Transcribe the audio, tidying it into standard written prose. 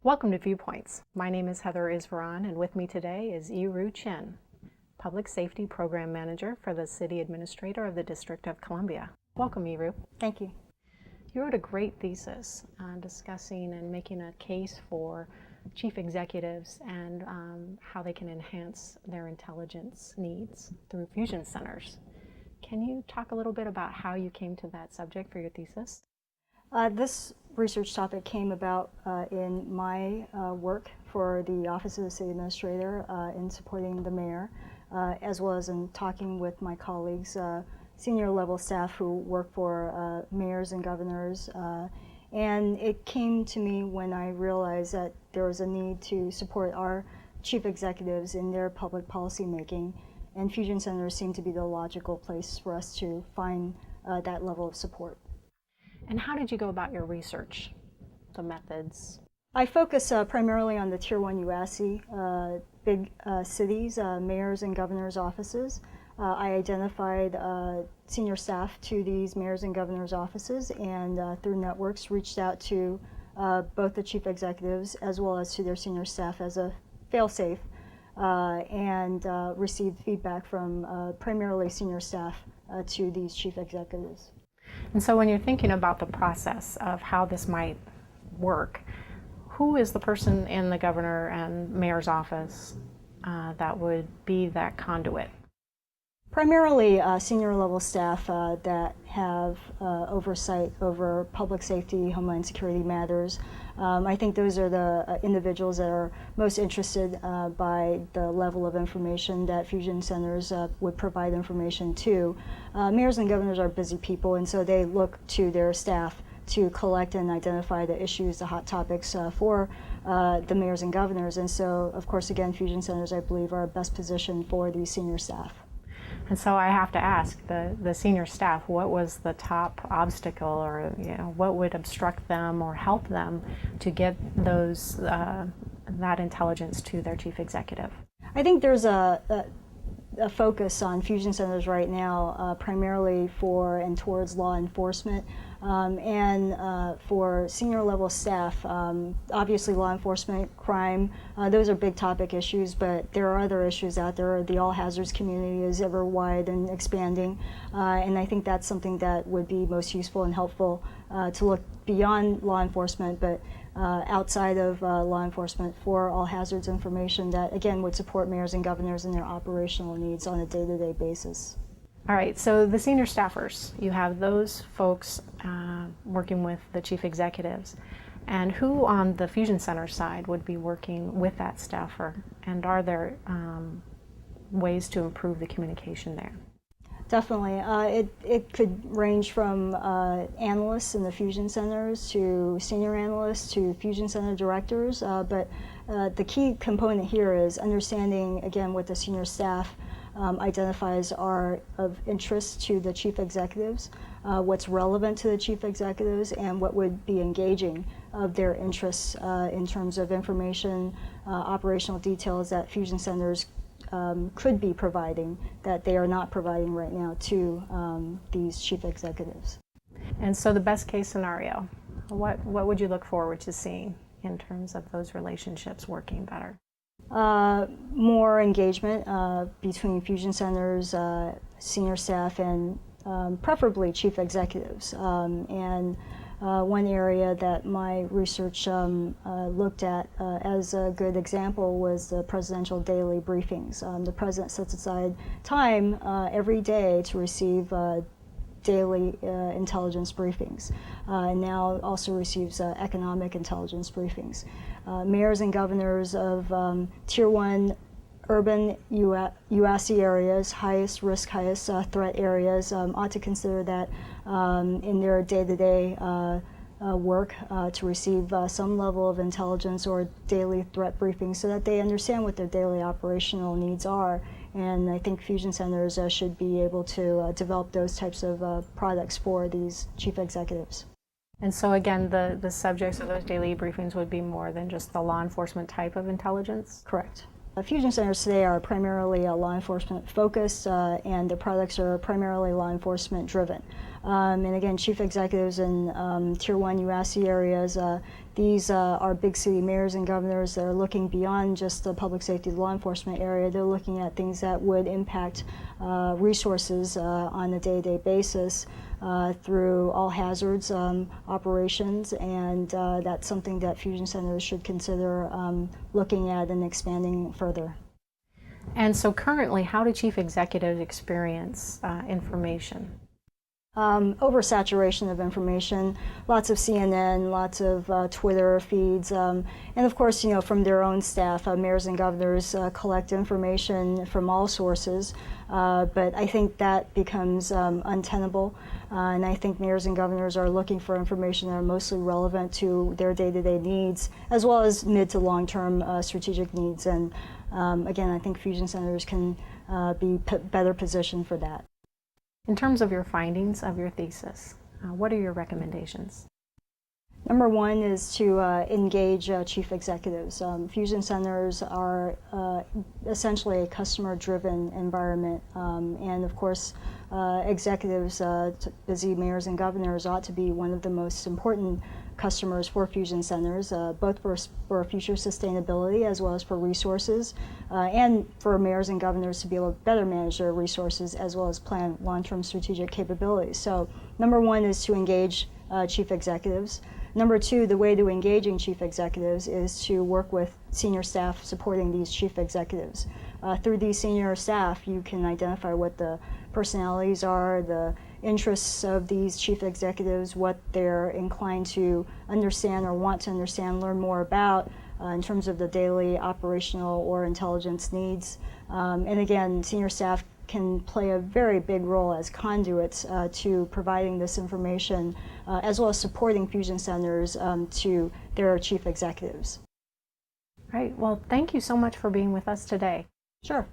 Welcome to Viewpoints. My name is Heather Isvaron, and with me today is Yi-Ru Chen, Public Safety Program Manager for the City Administrator of the District of Columbia. Welcome, Yi-Ru. Thank you. You wrote a great thesis discussing and making a case for chief executives and how they can enhance their intelligence needs through fusion centers. Can you talk a little bit about how you came to that subject for your thesis? This research topic came about in my work for the Office of the City Administrator in supporting the mayor, as well as in talking with my colleagues, senior level staff who work for mayors and governors. And it came to me when I realized that there was a need to support our chief executives in their public policy making, and fusion centers seemed to be the logical place for us to find that level of support. And how did you go about your research, the methods? I focus primarily on the Tier 1 UASI, big cities, mayors and governors' offices. I identified senior staff to these mayors and governors' offices, and through networks reached out to both the chief executives as well as to their senior staff as a fail-safe, and received feedback from primarily senior staff to these chief executives. And so when you're thinking about the process of how this might work, who is the person in the governor and mayor's office that would be that conduit? Primarily senior level staff that have oversight over public safety, homeland security matters. I think those are the individuals that are most interested by the level of information that fusion centers would provide information to. Mayors and governors are busy people, and so they look to their staff to collect and identify the issues, the hot topics for the mayors and governors. And so, of course, again, fusion centers, I believe, are best positioned for these senior staff. And so I have to ask the senior staff, what was the top obstacle, or what would obstruct them or help them to get those that intelligence to their chief executive? I think there's a focus on fusion centers right now, primarily for and towards law enforcement, and for senior level staff. Obviously, law enforcement, crime, those are big topic issues, but there are other issues out there. The all hazards community is ever wide and expanding, and I think that's something that would be most useful and helpful to look beyond law enforcement, but outside of law enforcement for all hazards information that, again, would support mayors and governors in their operational needs on a day-to-day basis. All right, so the senior staffers, you have those folks working with the chief executives. And who on the fusion center side would be working with that staffer? And are there ways to improve the communication there? Definitely. It could range from analysts in the fusion centers to senior analysts to fusion center directors, but the key component here is understanding, again, what the senior staff identifies are of interest to the chief executives, what's relevant to the chief executives, and what would be engaging of their interests in terms of information, operational details that fusion centers could be providing that they are not providing right now to these chief executives. And so the best case scenario, what would you look forward to seeing in terms of those relationships working better? More engagement between fusion centers, senior staff, and preferably chief executives. And one area that my research looked at as a good example was the presidential daily briefings. The president sets aside time every day to receive daily intelligence briefings, and now also receives economic intelligence briefings. Mayors and governors of Tier 1 urban UASI areas, highest risk, highest threat areas, ought to consider that in their day-to-day work to receive some level of intelligence or daily threat briefings so that they understand what their daily operational needs are. And I think fusion centers should be able to develop those types of products for these chief executives. And so again, the subjects of those daily briefings would be more than just the law enforcement type of intelligence? Correct. Fusion centers today are primarily law enforcement focused, and the products are primarily law enforcement driven. And again, chief executives in Tier 1 UASI areas, these are big city mayors and governors that are looking beyond just the public safety law enforcement area. They're looking at things that would impact resources on a day-to-day basis through all hazards operations, and that's something that fusion centers should consider looking at and expanding further. And so currently, how do chief executives experience information? Oversaturation of information, lots of CNN, lots of Twitter feeds, and of course, you know, from their own staff, mayors and governors collect information from all sources, but I think that becomes untenable, and I think mayors and governors are looking for information that are mostly relevant to their day-to-day needs, as well as mid to long-term strategic needs, and again, I think fusion centers can be better positioned for that. In terms of your findings of your thesis, what are your recommendations? Number one is to engage chief executives. Fusion centers are essentially a customer-driven environment, and of course, executives, busy mayors and governors, ought to be one of the most important customers for fusion centers, both for future sustainability as well as for resources, and for mayors and governors to be able to better manage their resources as well as plan long-term strategic capabilities. So number one is to engage chief executives. Number two, the way to engaging chief executives is to work with senior staff supporting these chief executives. Through these senior staff, you can identify what the personalities are, the interests of these chief executives, what they're inclined to understand or want to understand, learn more about in terms of the daily operational or intelligence needs. And again, senior staff can play a very big role as conduits to providing this information, as well as supporting fusion centers to their chief executives. Right. Well, thank you so much for being with us today. Sure.